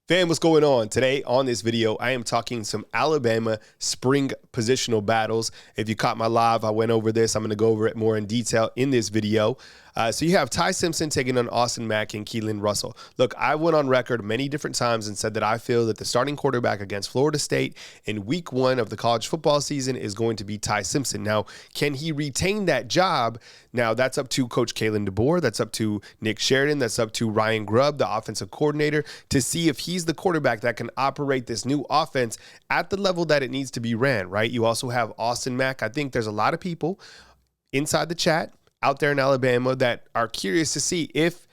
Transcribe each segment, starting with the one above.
Fam, what's going on? Today on this video, I am talking some Alabama spring positional battles. If you caught my live, I went over this. I'm going to go over it more in detail in this video. So you have Ty Simpson taking on Austin Mack and Keelon Russell. Look, I went on record many different times and said that I feel that the starting quarterback against Florida State in week 1 of the college football season is going to be Ty Simpson. Now, can he retain that job? Now, that's up to Coach Kalen DeBoer. That's up to Nick Sheridan. That's up to Ryan Grubb, the offensive coordinator, to see if he's the quarterback that can operate this new offense at the level that it needs to be ran, right? You also have Austin Mack. I think there's a lot of people inside the chat out there in Alabama that are curious to see if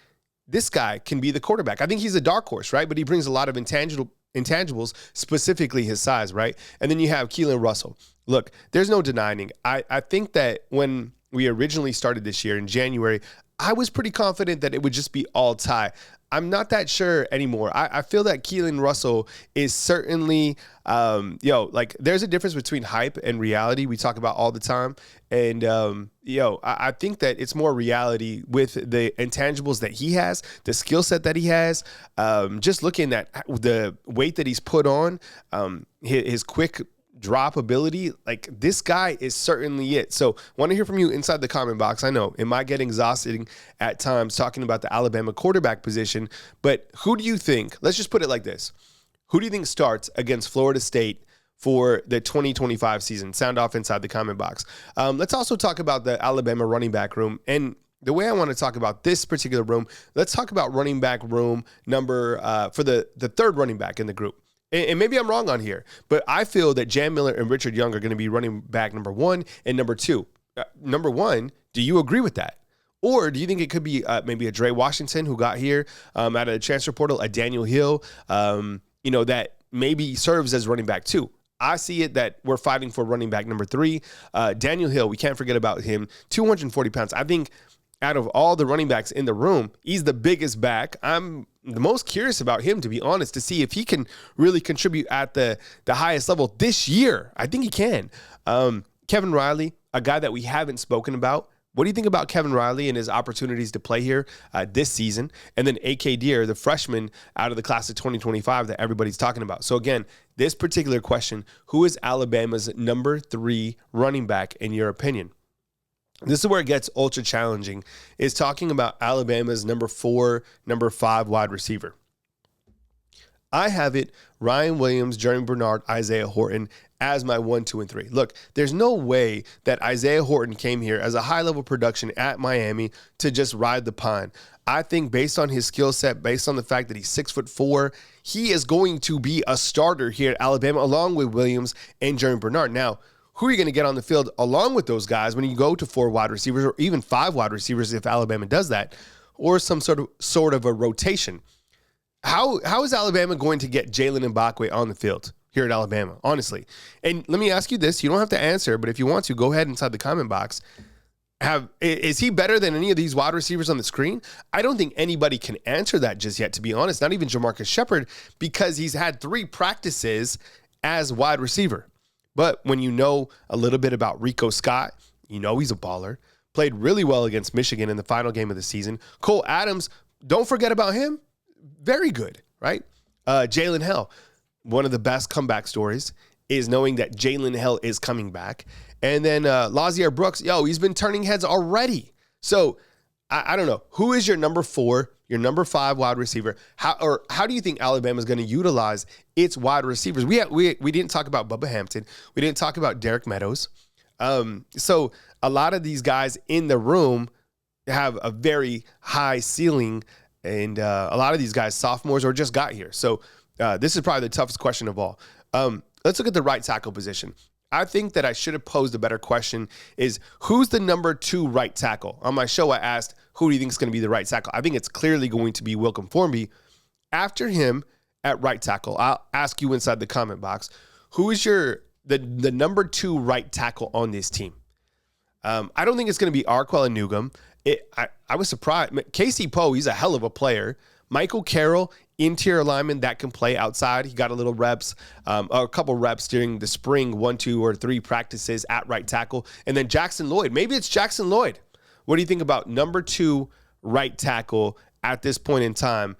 this guy can be the quarterback. I think he's a dark horse, right? But he brings a lot of intangibles, specifically his size, right? And then you have Keelon Russell. Look, there's no denying. I think that when we originally started this year in January, I was pretty confident that it would just be all Ty. I'm not that sure anymore. I feel that Keelon Russell is certainly, there's a difference between hype and reality we talk about all the time. And, I think that it's more reality with the intangibles that he has, the skill set that he has, just looking at the weight that he's put on, his quick drop ability, like this guy is certainly it. So want to hear from you inside the comment box. I know it might get exhausting at times talking about the Alabama quarterback position, but who do you think, let's just put it like this. Who do you think starts against Florida State for the 2025 season? Sound off inside the comment box. Let's also talk about the Alabama running back room. And the way I want to talk about this particular room, let's talk about running back room number for the third running back in the group. And maybe I'm wrong on here, but I feel that Jam Miller and Richard Young are going to be running back number 1 and number 2. Number 1, do you agree with that? Or do you think it could be maybe a Dre Washington who got here out of the transfer portal, a Daniel Hill, that maybe serves as running back 2? I see it that we're fighting for running back number 3. Daniel Hill, we can't forget about him, 240 pounds. I think out of all the running backs in the room, he's the biggest back. I'm the most curious about him, to be honest, to see if he can really contribute at the highest level this year. I think he can. Kevin Riley, a guy that we haven't spoken about. What do you think about Kevin Riley and his opportunities to play here this season? And then A.K. Deere, the freshman out of the class of 2025 that everybody's talking about. So again, this particular question, who is Alabama's number 3 running back in your opinion? This is where it gets ultra challenging, is talking about Alabama's number 4, number 5 wide receiver. I have it Ryan Williams, Jeremy Bernard, Isaiah Horton as my 1, 2, and 3. Look, there's no way that Isaiah Horton came here as a high-level production at Miami to just ride the pine. I think based on his skill set, based on the fact that he's 6'4", he is going to be a starter here at Alabama along with Williams and Jeremy Bernard. Now, who are you going to get on the field along with those guys when you go to 4 wide receivers or even 5 wide receivers if Alabama does that, or some sort of a rotation? How is Alabama going to get Jalen Mbakwe on the field here at Alabama, honestly? And let me ask you this. You don't have to answer, but if you want to, go ahead inside the comment box. Is he better than any of these wide receivers on the screen? I don't think anybody can answer that just yet, to be honest, not even Jamarcus Shepard, because he's had 3 practices as wide receiver. But when you know a little bit about Rico Scott, you know he's a baller. Played really well against Michigan in the final game of the season. Cole Adams, don't forget about him. Very good, right? Jalen Hell, one of the best comeback stories is knowing that Jalen Hell is coming back. And then Lazier Brooks, he's been turning heads already. So I don't know. Who is your number 4, your number 5 wide receiver? How do you think Alabama is going to utilize its wide receivers? We didn't talk about Bubba Hampton. We didn't talk about Derek Meadows. So a lot of these guys in the room have a very high ceiling, and a lot of these guys, sophomores or just got here. So this is probably the toughest question of all. Let's look at the right tackle position. I think that I should have posed a better question is, who's the number 2 right tackle? On my show, I asked, who do you think is going to be the right tackle? I think it's clearly going to be Wilcom Formby. After him at right tackle, I'll ask you inside the comment box, who is the number 2 right tackle on this team? I don't think it's going to be Arquel and Newgum. I was surprised. Casey Poe, he's a hell of a player. Michael Carroll, interior lineman that can play outside. He got a little reps, a couple reps during the spring 1, 2, or 3 practices at right tackle. And then Jackson Lloyd. Maybe it's Jackson Lloyd. What do you think about number 2 right tackle at this point in time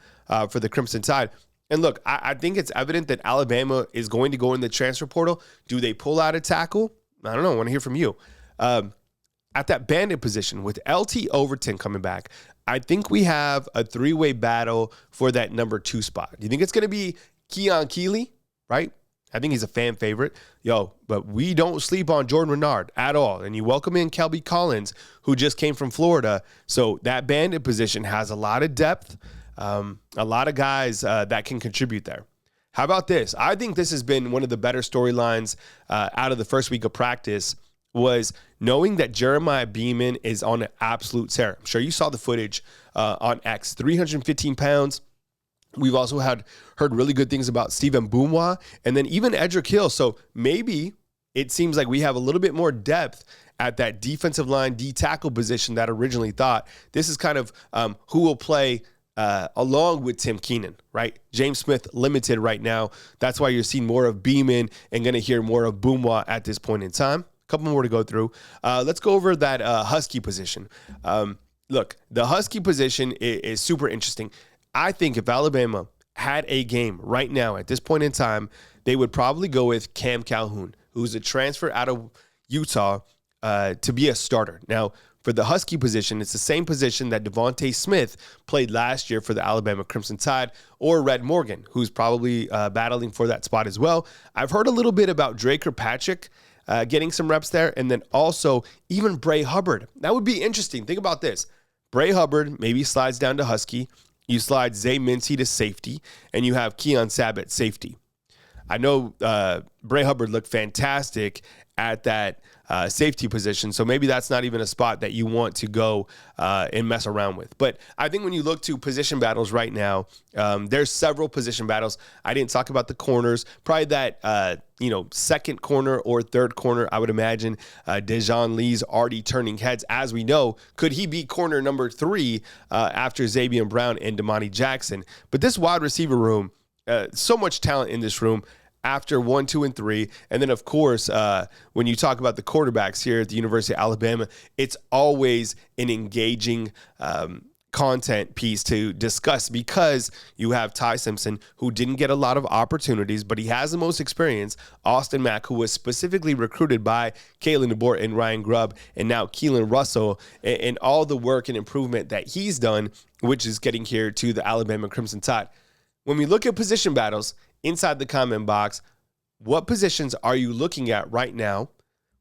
for the Crimson Tide? And look, I think it's evident that Alabama is going to go in the transfer portal. Do they pull out a tackle? I don't know. I want to hear from you. At that bandit position with LT Overton coming back, I think we have a three-way battle for that number 2 spot. Do you think it's going to be Keelon, right? I think he's a fan favorite. But we don't sleep on Jordan Renard at all. And you welcome in Kelby Collins, who just came from Florida. So that bandit position has a lot of depth, a lot of guys that can contribute there. How about this? I think this has been one of the better storylines out of the first week of practice, was knowing that Jeremiah Beeman is on an absolute tear. I'm sure you saw the footage on X, 315 pounds. We've also heard really good things about Stephen Boumwa and then even Edric Hill. So maybe it seems like we have a little bit more depth at that defensive line D tackle position that originally thought. This is kind of who will play along with Tim Keenan, right? James Smith limited right now. That's why you're seeing more of Beeman and going to hear more of Boumwa at this point in time. A couple more to go through. Let's go over that Husky position. Look, the Husky position is super interesting. I think if Alabama had a game right now at this point in time, they would probably go with Cam Calhoun, who's a transfer out of Utah to be a starter. Now, for the Husky position, it's the same position that Devontae Smith played last year for the Alabama Crimson Tide, or Red Morgan, who's probably battling for that spot as well. I've heard a little bit about Drake Kirkpatrick getting some reps there, and then also even Bray Hubbard. That would be interesting. Think about this. Bray Hubbard maybe slides down to Husky. You slide Zay Mincy to safety, and you have Keon Sabat safety. I know Bray Hubbard looked fantastic at that safety position, so maybe that's not even a spot that you want to go and mess around with. But I think when you look to position battles right now, there's several position battles. I didn't talk about the corners. Probably that second corner or third corner, I would imagine Dejon Lee's already turning heads. As we know, could he be corner number 3 after Xavier Brown and Damani Jackson? But this wide receiver room, so much talent in this room after 1, 2, and 3. And then, of course, when you talk about the quarterbacks here at the University of Alabama, it's always an engaging content piece to discuss, because you have Ty Simpson, who didn't get a lot of opportunities, but he has the most experience. Austin Mack, who was specifically recruited by Kalen DeBoer and Ryan Grubb, and now Keelan Russell, and all the work and improvement that he's done, which is getting here to the Alabama Crimson Tide. When we look at position battles inside the comment box, what positions are you looking at right now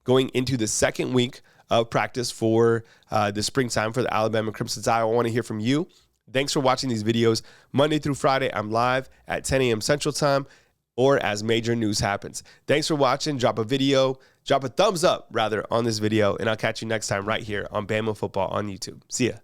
going into the second week of practice for the springtime for the Alabama Crimson Tide? I want to hear from you. Thanks for watching these videos. Monday through Friday, I'm live at 10 a.m. Central Time, or as major news happens. Thanks for watching. Drop a thumbs up, rather, on this video, and I'll catch you next time right here on Bama Football on YouTube. See ya.